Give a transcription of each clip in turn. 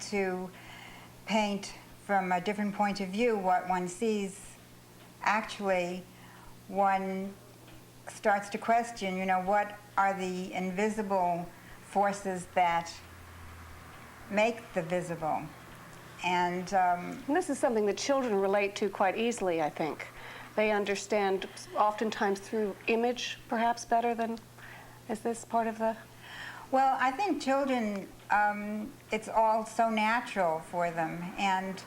to paint from a different point of view what one sees, actually one starts to question, you know, what are the invisible forces that make the visible? And this is something that children relate to quite easily, I think. They understand oftentimes through image, perhaps better than, is this part of the? Well, I think children, it's all so natural for them, and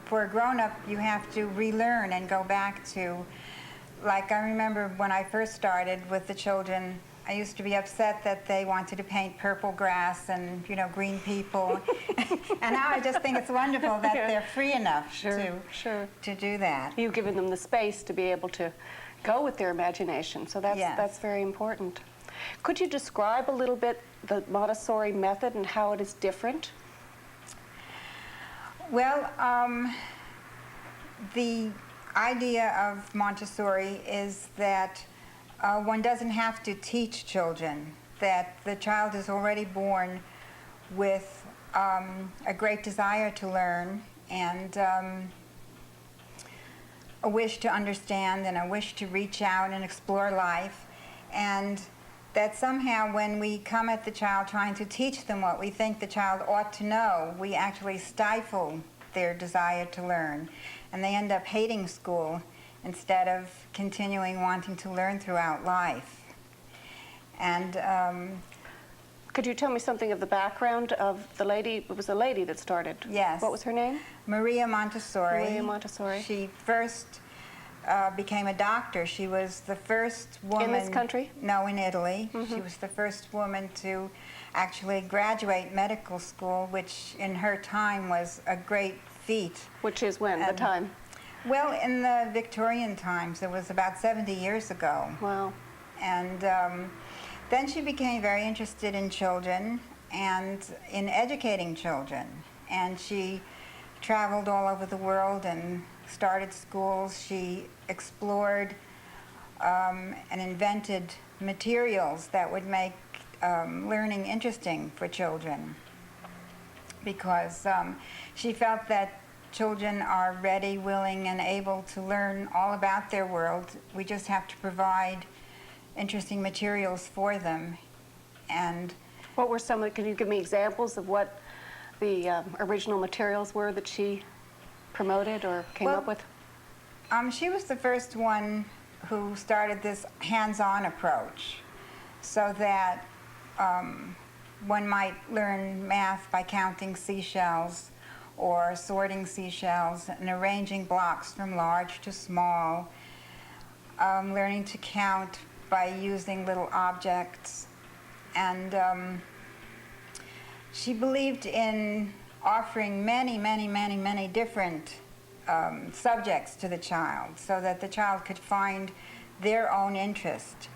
for a grown-up, you have to relearn and go back to, like, I remember when I first started with the children, I used to be upset that they wanted to paint purple grass and, you know, green people. And now I just think it's wonderful that they're free enough to do that. You've given them the space to be able to go with their imagination, so that's very important. Could you describe a little bit the Montessori method and how it is different? Well, the idea of Montessori is that one doesn't have to teach children, that the child is already born with a great desire to learn and a wish to understand and a wish to reach out and explore life, and that somehow when we come at the child trying to teach them what we think the child ought to know, we actually stifle their desire to learn, and they end up hating school instead of continuing wanting to learn throughout life. And could you tell me something of the background of the lady? It was a lady that started. Yes. What was her name? Maria Montessori. Maria Montessori. She first became a doctor. She was the first woman... In this country? No, in Italy. She was the first woman to actually graduate medical school, which in her time was a great feat. Which is when, the time? Well, in the Victorian times. It was about 70 years ago. Wow. And then she became very interested in children and in educating children. And she traveled all over the world and started schools. She explored and invented materials that would make learning interesting for children, because she felt that children are ready, willing, and able to learn all about their world. We just have to provide interesting materials for them. And what were some of, can you give me examples of what the original materials were that she promoted or came up with? She was the first one who started this hands-on approach, so that one might learn math by counting seashells or sorting seashells and arranging blocks from large to small, learning to count by using little objects. And she believed in offering many different subjects to the child, so that the child could find their own interest.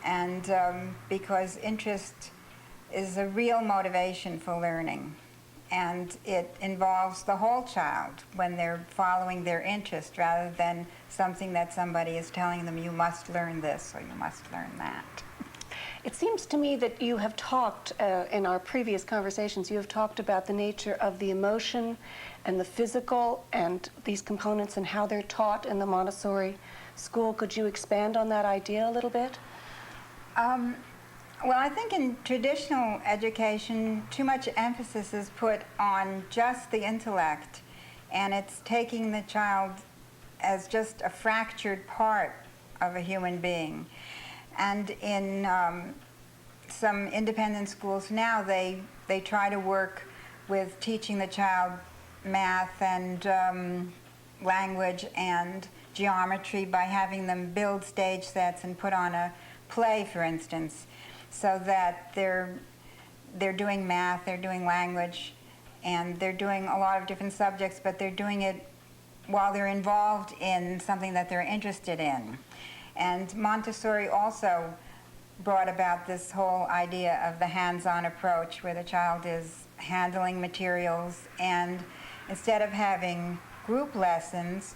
And because interest is a real motivation for learning, and it involves the whole child when they're following their interest rather than something that somebody is telling them, you must learn this or you must learn that. It seems to me that you have talked, in our previous conversations, you have talked about the nature of the emotion and the physical and these components and how they're taught in the Montessori school. Could you expand on that idea a little bit? Well, I think in traditional education, too much emphasis is put on just the intellect, and it's taking the child as just a fractured part of a human being. And in some independent schools now, they try to work with teaching the child math and language and geometry by having them build stage sets and put on a play, for instance, so that they're doing math, they're doing language, and they're doing a lot of different subjects, but they're doing it while they're involved in something that they're interested in. And Montessori also brought about this whole idea of the hands-on approach, where the child is handling materials, and instead of having group lessons,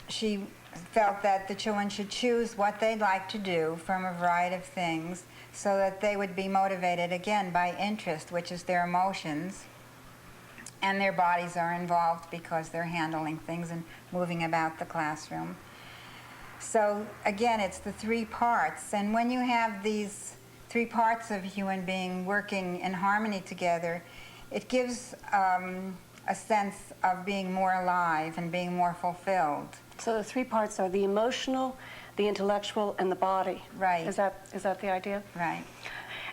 she felt that the children should choose what they'd like to do from a variety of things, so that they would be motivated again by interest, which is their emotions, and their bodies are involved because they're handling things and moving about the classroom. So again, it's the three parts, and when you have these three parts of a human being working in harmony together, it gives a sense of being more alive and being more fulfilled. So the three parts are the emotional, the intellectual, and the body. Right. Is that the idea? Right.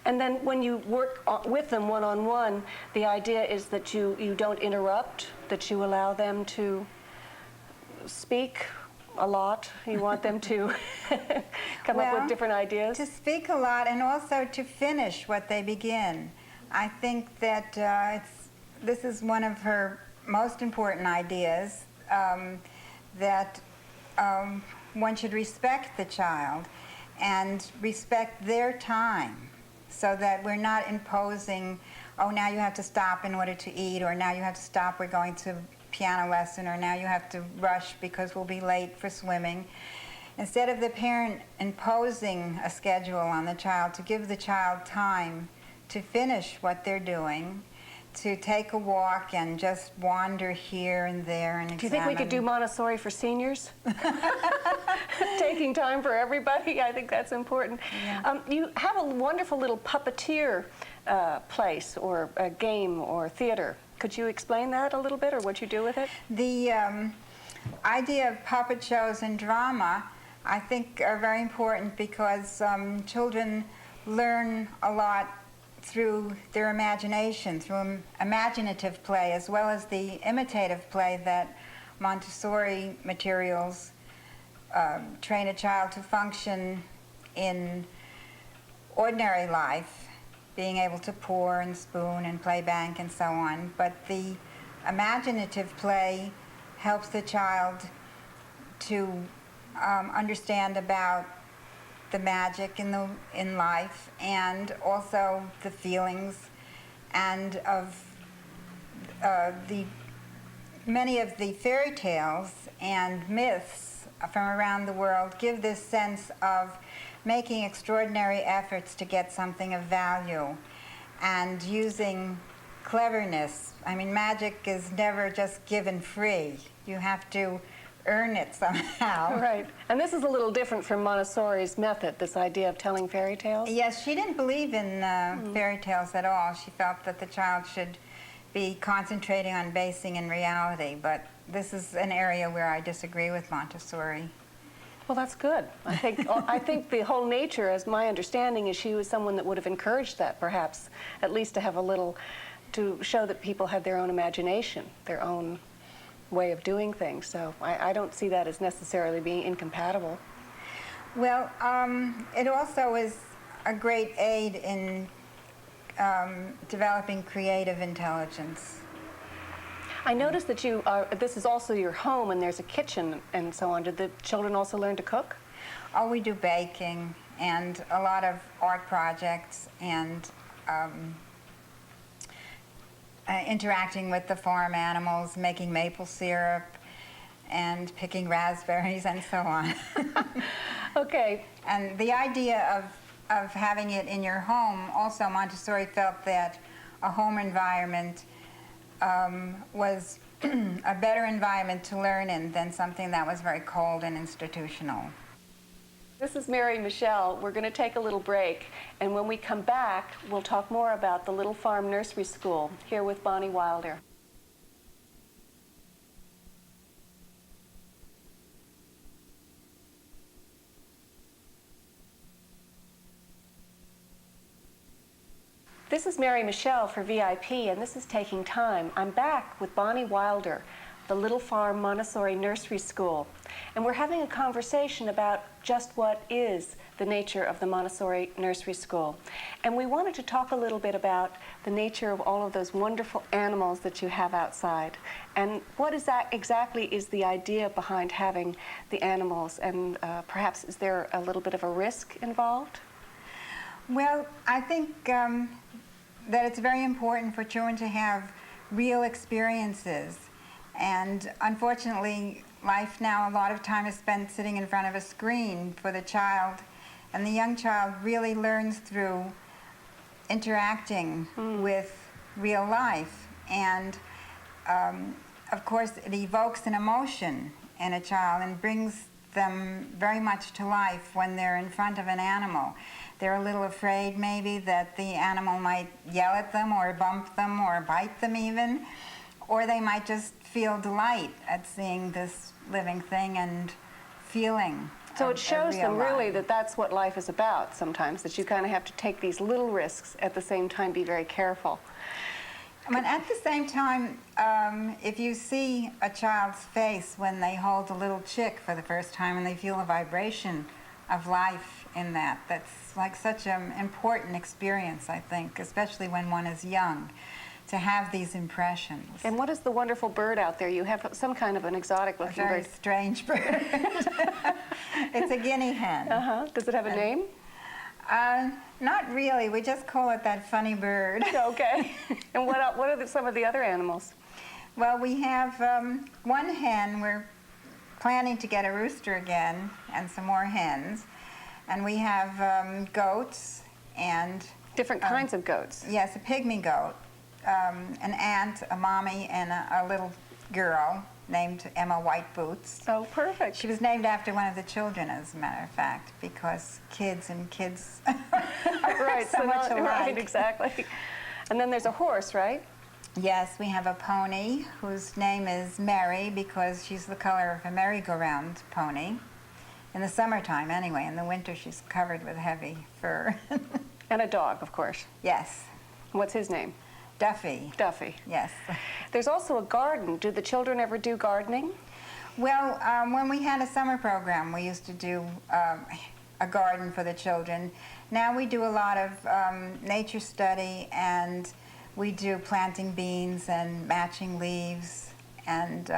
And then when you work with them one-on-one, the idea is that you don't interrupt, that you allow them to speak a lot. You want them to come up with different ideas? To speak a lot and also to finish what they begin. I think that this is one of her most important ideas, that one should respect the child and respect their time, so that we're not imposing, oh, now you have to stop in order to eat, or now you have to stop, we're going to piano lesson, or now you have to rush because we'll be late for swimming. Instead of the parent imposing a schedule on the child, to give the child time to finish what they're doing, to take a walk and just wander here and there and examine. Do you think we could do Montessori for seniors? Taking time for everybody, I think that's important. Yeah. You have a wonderful little puppeteer place or a game or theater. Could you explain that a little bit, or what you do with it? The idea of puppet shows and drama, I think, are very important because children learn a lot through their imagination, through imaginative play, as well as the imitative play that Montessori materials train a child to function in ordinary life, being able to pour and spoon and play bank and so on. But the imaginative play helps the child to understand about the magic in life, and also the feelings, and of many of the fairy tales and myths from around the world give this sense of making extraordinary efforts to get something of value and using cleverness. I mean, magic is never just given free. You have to earn it somehow. Right. And this is a little different from Montessori's method, this idea of telling fairy tales? Yes, she didn't believe in fairy tales at all. She felt that the child should be concentrating on basing in reality, but this is an area where I disagree with Montessori. Well, that's good. I think the whole nature, as my understanding, is she was someone that would have encouraged that, perhaps, at least to have a little, to show that people have their own imagination, their own way of doing things. So I don't see that as necessarily being incompatible. Well, it also is a great aid in developing creative intelligence. I noticed that this is also your home, and there's a kitchen and so on. Did the children also learn to cook? Oh, we do baking and a lot of art projects and interacting with the farm animals, making maple syrup and picking raspberries and so on. Okay. And the idea of having it in your home, also Montessori felt that a home environment was a better environment to learn in than something that was very cold and institutional. This is Mary Michele. We're going to take a little break, and when we come back, we'll talk more about the Little Farm Nursery School here with Bonnie Wilder. This is Mary Michele for VIP, and this is Taking Time. I'm back with Bonnie Wilder, the Little Farm Montessori Nursery School. And we're having a conversation about just what is the nature of the Montessori Nursery School. And we wanted to talk a little bit about the nature of all of those wonderful animals that you have outside. And what is that exactly is the idea behind having the animals? And perhaps is there a little bit of a risk involved? Well, I think that it's very important for children to have real experiences. And unfortunately, life now, a lot of time is spent sitting in front of a screen for the child, And the young child really learns through interacting with real life. And of course, it evokes an emotion in a child and brings them very much to life when they're in front of an animal. They're a little afraid maybe that the animal might yell at them or bump them or bite them even, or they might just feel delight at seeing this living thing and feeling. So it shows them really life. that that's what life is about sometimes, that you kind of have to take these little risks, at the same time be very careful. I mean, at the same time, if you see a child's face when they hold a little chick for the first time and they feel a vibration of life in that, that's like such an important experience, I think, especially when one is young, to have these impressions. And what is the wonderful bird out there? You have some kind of an exotic-looking A very bird. strange bird. It's a guinea hen. Uh-huh. Does it have a name? Not really. We just call it that funny bird. Okay. And what are some of the other animals? Well, we have one hen. We're planning to get a rooster again and some more hens. And we have goats and... Different kinds of goats. Yes, a pygmy goat, an aunt, a mommy, and a little girl named Emma Whiteboots. Oh, perfect. She was named after one of the children, as a matter of fact, because kids are Right, so much alike. Right, exactly. And then there's a horse, right? Yes, we have a pony whose name is Mary because she's the color of a merry-go-round pony. In the summertime, anyway. In the winter, she's covered with heavy fur. And a dog, of course. Yes. What's his name? Duffy. Duffy. Yes. There's also a garden. Do the children ever do gardening? Well, when we had a summer program, we used to do a garden for the children. Now we do a lot of nature study, and we do planting beans and matching leaves, and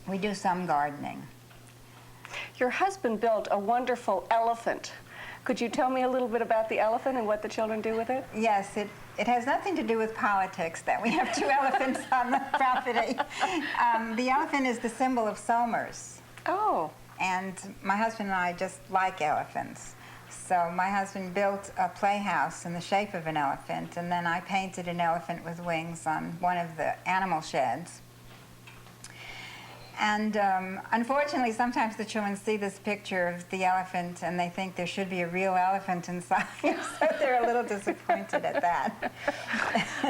we do some gardening. Your husband built a wonderful elephant. Could you tell me a little bit about the elephant and what the children do with it? Yes, it has nothing to do with politics that we have 2 elephants on the property. The elephant is the symbol of Somers. Oh. And my husband and I just like elephants. So my husband built a playhouse in the shape of an elephant, and then I painted an elephant with wings on one of the animal sheds. And unfortunately, sometimes the children see this picture of the elephant and they think there should be a real elephant inside, so they're a little disappointed at that.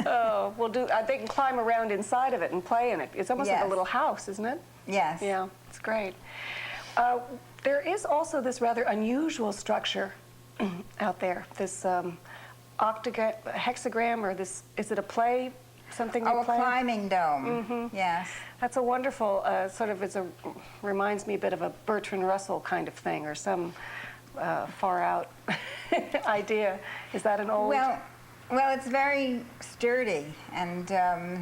Oh, well, they can climb around inside of it and play in it. It's almost like Yes. a little house, isn't it? Yes. Yeah, it's great. There is also this rather unusual structure out there, this hexagram, or this, is it a play? Something they Oh, a play? climbing dome. Yes. That's a wonderful, reminds me a bit of a Bertrand Russell kind of thing, or some far out idea. Is that an old? Well, it's very sturdy, and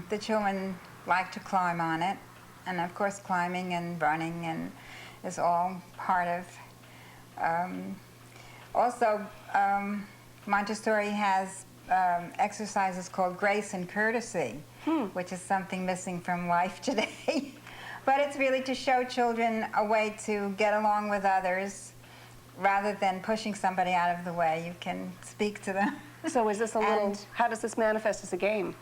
the children like to climb on it. And of course, climbing and running and is all part of. Also, Montessori has exercises called grace and courtesy, which is something missing from life today. But it's really to show children a way to get along with others rather than pushing somebody out of the way. You can speak to them. So is this a little, how does this manifest as a game?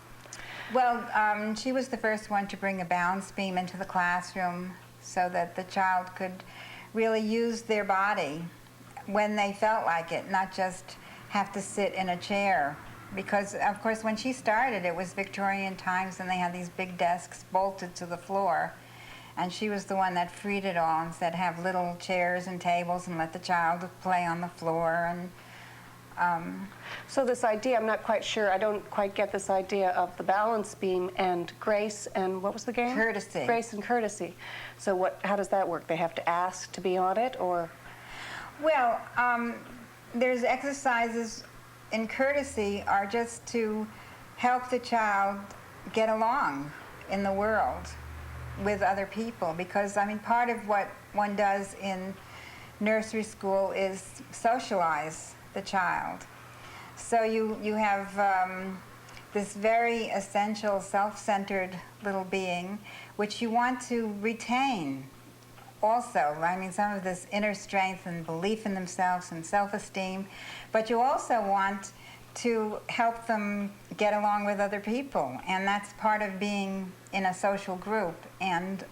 Well, she was the first one to bring a balance beam into the classroom so that the child could really use their body when they felt like it, not just have to sit in a chair. Because, of course, when she started, it was Victorian times, and they had these big desks bolted to the floor. And she was the one that freed it all and said, have little chairs and tables and let the child play on the floor. And So this idea, I'm not quite sure, I don't quite get this idea of the balance beam and grace and what was the game? Courtesy. Grace and courtesy. So how does that work? They have to ask to be on it, or? Well, there's exercises in courtesy are just to help the child get along in the world with other people, because, I mean, part of what one does in nursery school is socialize the child. So you have this very essential, self-centered little being, which you want to retain also. I mean, some of this inner strength and belief in themselves and self-esteem, but you also want to help them get along with other people, and that's part of being in a social group. And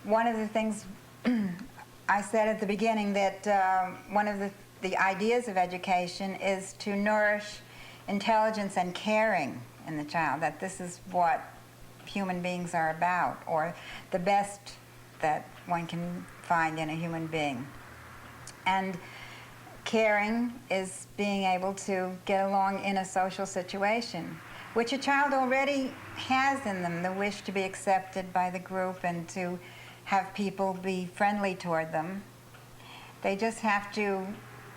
one of the things I said at the beginning, that one of the ideas of education is to nourish intelligence and caring in the child, that this is what human beings are about, or the best that one can find in a human being. And caring is being able to get along in a social situation, which a child already has in them, the wish to be accepted by the group and to have people be friendly toward them. They just have to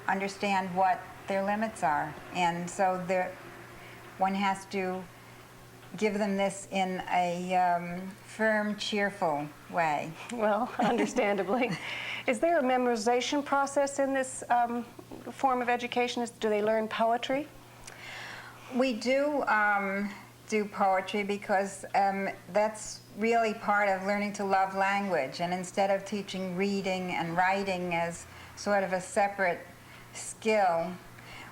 understand what their limits are. And so one has to give them this in a firm, cheerful way. Well, understandably. Is there a memorization process in this form of education? Do they learn poetry? We do do poetry because that's really part of learning to love language. And instead of teaching reading and writing as sort of a separate skill,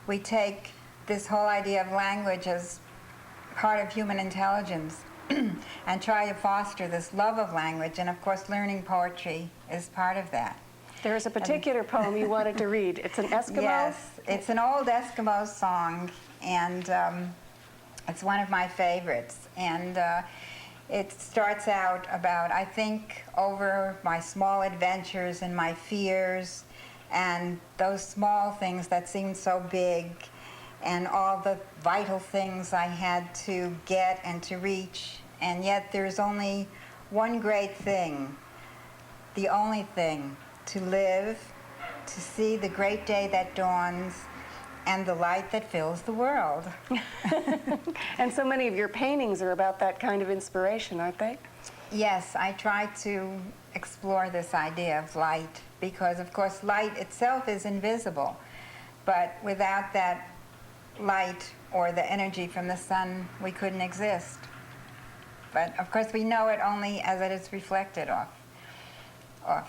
we take this whole idea of language as part of human intelligence and try to foster this love of language. And of course, learning poetry is part of that. There is a particular poem you wanted to read. It's an Eskimo? Yes, it's an old Eskimo song, and it's one of my favorites. And it starts out about, I think, over my small adventures and my fears and those small things that seemed so big, and all the vital things I had to get and to reach, and yet there's only one great thing, the only thing, to live, to see the great day that dawns, and the light that fills the world. And so many of your paintings are about that kind of inspiration, aren't they? Yes, I try to explore this idea of light, because of course light itself is invisible, but without that light or the energy from the sun, we couldn't exist. But of course we know it only as it is reflected off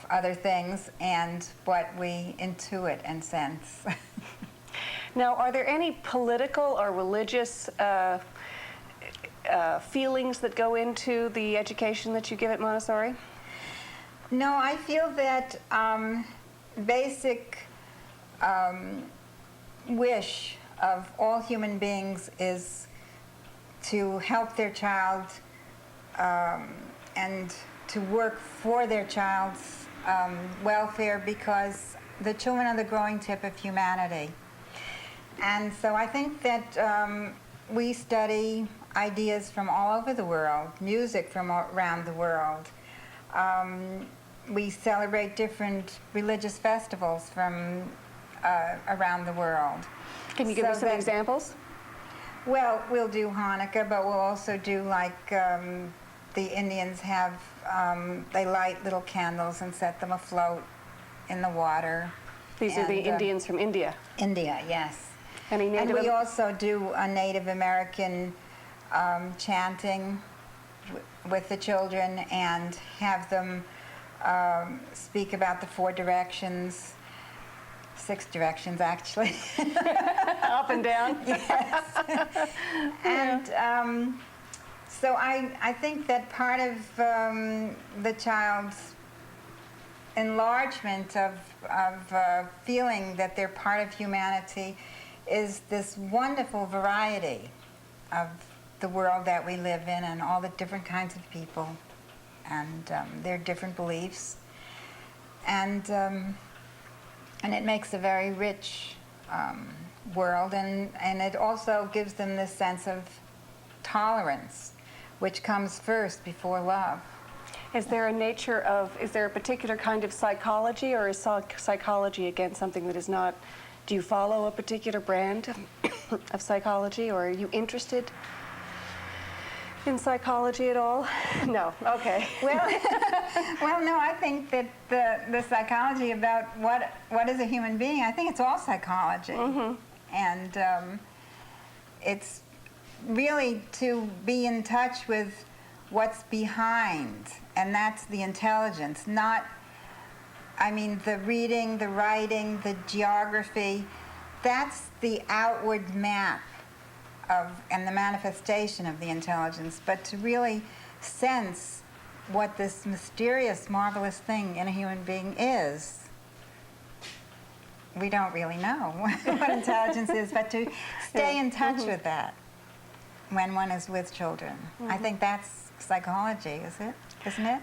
other things and what we intuit and sense. Now, are there any political or religious feelings that go into the education that you give at Montessori? No, I feel that basic wish of all human beings is to help their child and to work for their child's welfare, because the children are the growing tip of humanity. And so I think that we study ideas from all over the world, music from around the world. We celebrate different religious festivals from around the world. Can you give me some examples? Well, we'll do Hanukkah, but we'll also do, like, the Indians have, they light little candles and set them afloat in the water. These are the Indians from India? India, yes. Any Native And we also do a Native American chanting with the children and have them speak about the 4 directions, 6 directions actually. Up and down? Yes. And so I think that part of the child's enlargement of feeling that they're part of humanity is this wonderful variety of the world that we live in and all the different kinds of people and their different beliefs. And it makes a very rich world, and it also gives them this sense of tolerance, which comes first before love. Is there a particular kind of psychology, or is psychology, again, something that is not, do you follow a particular brand of psychology, or are you interested in psychology at all? No, okay. Well, no, I think that the psychology about what is a human being, I think it's all psychology. Mm-hmm. And it's really to be in touch with what's behind, and that's the intelligence, not, I mean, the reading, the writing, the geography, that's the outward map of, and the manifestation of the intelligence, but to really sense what this mysterious, marvelous thing in a human being is, we don't really know what intelligence is, but to stay in touch with that when one is with children. I think that's psychology, isn't it?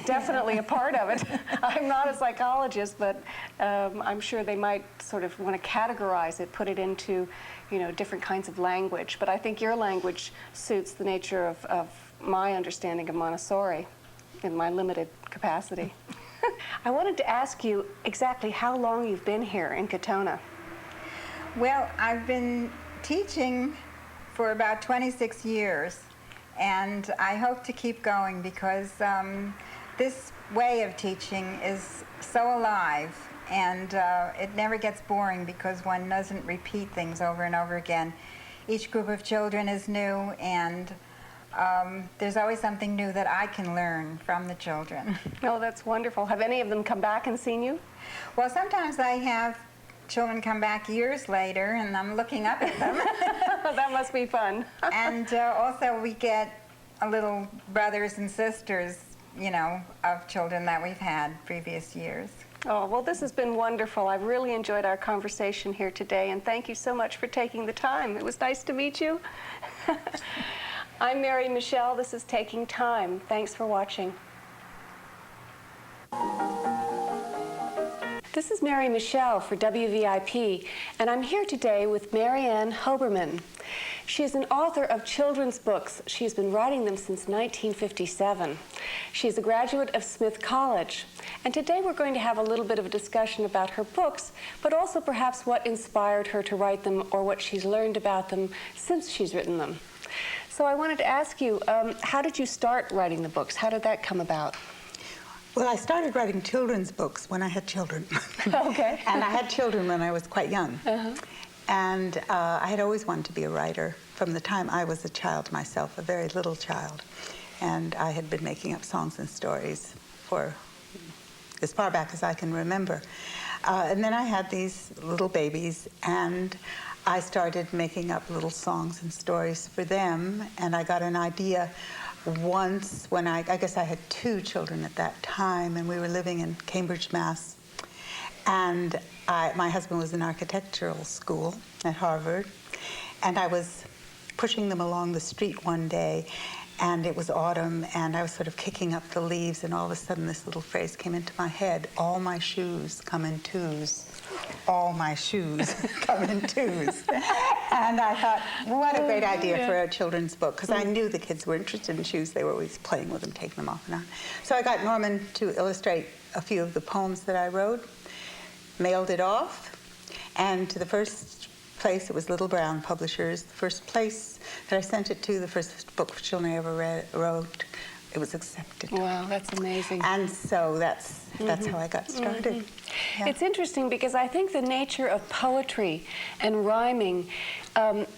Definitely a part of it. I'm not a psychologist, but I'm sure they might sort of want to categorize it, put it into, you know, different kinds of language. But I think your language suits the nature of my understanding of Montessori in my limited capacity. I wanted to ask you exactly how long you've been here in Katona. Well, I've been teaching for about 26 years, and I hope to keep going because this way of teaching is so alive, and it never gets boring because one doesn't repeat things over and over again. Each group of children is new, and there's always something new that I can learn from the children. Oh, that's wonderful. Have any of them come back and seen you? Well, sometimes I have children come back years later, and I'm looking up at them. That must be fun. And also we get a little brothers and sisters, you know, of children that we've had previous years. Oh, well, this has been wonderful. I've really enjoyed our conversation here today, and thank you so much for taking the time. It was nice to meet you. I'm Mary Michele. This is Taking Time. Thanks for watching. This is Mary Michele for WVIP, and I'm here today with Marianne Hoberman. She is an author of children's books. She has been writing them since 1957. She is a graduate of Smith College, and today we're going to have a little bit of a discussion about her books, but also perhaps what inspired her to write them or what she's learned about them since she's written them. So I wanted to ask you, how did you start writing the books? How did that come about? Well, I started writing children's books when I had children. Okay. And I had children when I was quite young. And I had always wanted to be a writer from the time I was a child myself, a very little child. And I had been making up songs and stories for as far back as I can remember. And then I had these little babies, and I started making up little songs and stories for them. And I got an idea once when I guess I had 2 children at that time, and we were living in Cambridge, Mass. And my husband was in architectural school at Harvard, and I was pushing them along the street one day, and it was autumn, and I was sort of kicking up the leaves, and all of a sudden this little phrase came into my head: all my shoes come in twos. All my shoes come in twos. And I thought, what a great idea for a children's book, because I knew the kids were interested in shoes. They were always playing with them, taking them off and on. So I got Norman to illustrate a few of the poems that I wrote, mailed it off, and to the first place, it was Little Brown Publishers. The first place that I sent it to, the first book for children I ever wrote, it was accepted. Wow, that's amazing. And so that's how I got started. Yeah. It's interesting because I think the nature of poetry and rhyming,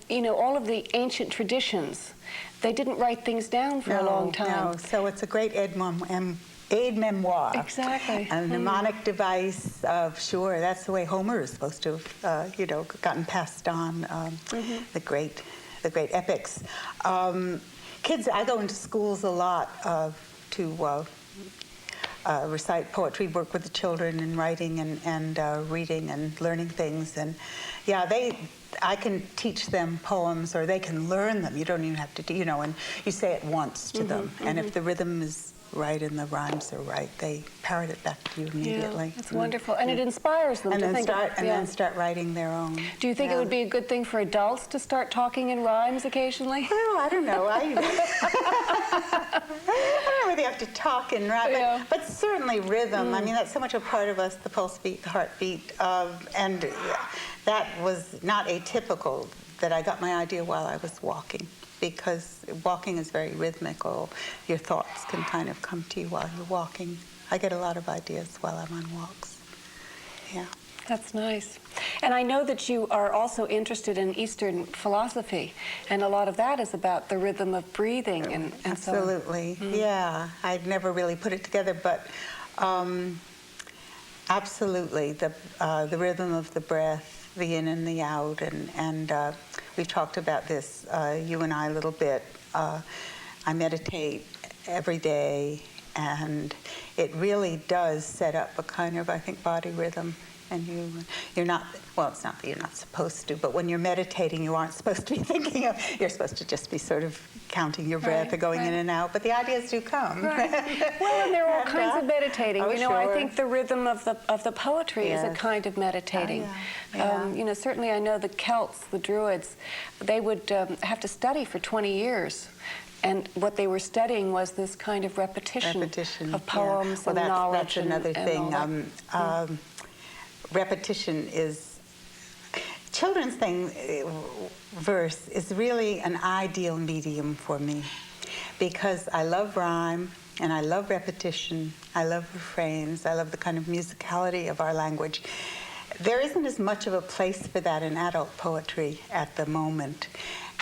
you know, all of the ancient traditions, they didn't write things down for a long time. No, so it's a great aide memoir. Exactly. A mnemonic device of, sure, that's the way Homer is supposed to have, you know, gotten passed on, the great epics. Kids, I go into schools a lot to recite poetry, work with the children in writing and reading and learning things. And yeah, I can teach them poems, or they can learn them. You don't even have to, you know, and you say it once to them. And if the rhythm is right and the rhymes are right, they parrot it back to you immediately. Yeah, that's wonderful. And it inspires them and to then think then start writing their own. Do you think it would be a good thing for adults to start talking in rhymes occasionally? Well, I don't know. I don't really have to talk in rhyme, but certainly rhythm. I mean, that's so much a part of us, the pulse beat, the heartbeat, and that was not atypical that I got my idea while I was walking, because walking is very rhythmical. Your thoughts can kind of come to you while you're walking. I get a lot of ideas while I'm on walks. Yeah. That's nice. And I know that you are also interested in Eastern philosophy, and a lot of that is about the rhythm of breathing and Absolutely. so on. Yeah, I'd never really put it together, but absolutely, the rhythm of the breath, the in and the out, and we've talked about this, you and I, a little bit. I meditate every day, and it really does set up a kind of, I think, body rhythm. And you're not, well, it's not that you're not supposed to, but when you're meditating, you aren't supposed to be thinking of, you're supposed to just be sort of counting your breath or going in and out, but the ideas do come. Right. Well, and there are all kinds of meditating. Oh, you know, I sure. think the rhythm of the poetry is a Yes. kind of meditating. Oh, yeah. You know, certainly I know the Celts, the Druids, they would have to study for 20 years. And what they were studying was this kind of repetition of poems well, and knowledge. That's another thing. all that. Repetition is, children's verse is really an ideal medium for me, because I love rhyme and I love repetition, I love refrains, I love the kind of musicality of our language. There isn't as much of a place for that in adult poetry at the moment.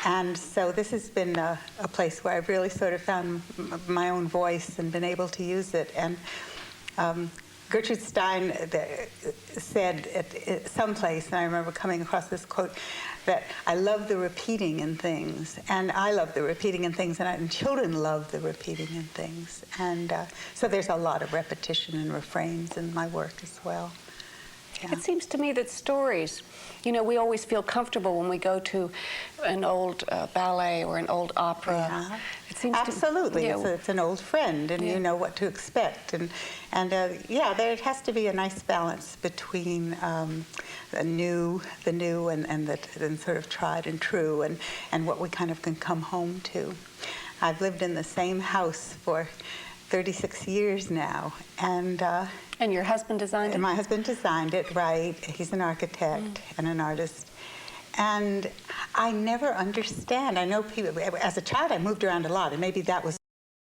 And so this has been a place where I've really sort of found my own voice and been able to use it. And Gertrude Stein said at some place, and I remember coming across this quote, that I love the repeating in things, and I love the repeating in things, and children love the repeating in things. And so there's a lot of repetition and refrains in my work as well. Yeah. It seems to me that stories, you know, we always feel comfortable when we go to an old ballet or an old opera. Yeah. It seems Absolutely, it's an old friend, and you know what to expect. And yeah, there has to be a nice balance between the new, and sort of tried and true, and what we kind of can come home to. I've lived in the same house for 36 years now, and your husband designed it? And my husband designed it, right. He's an architect and an artist. And I never understand. I know people, as a child I moved around a lot, and maybe that was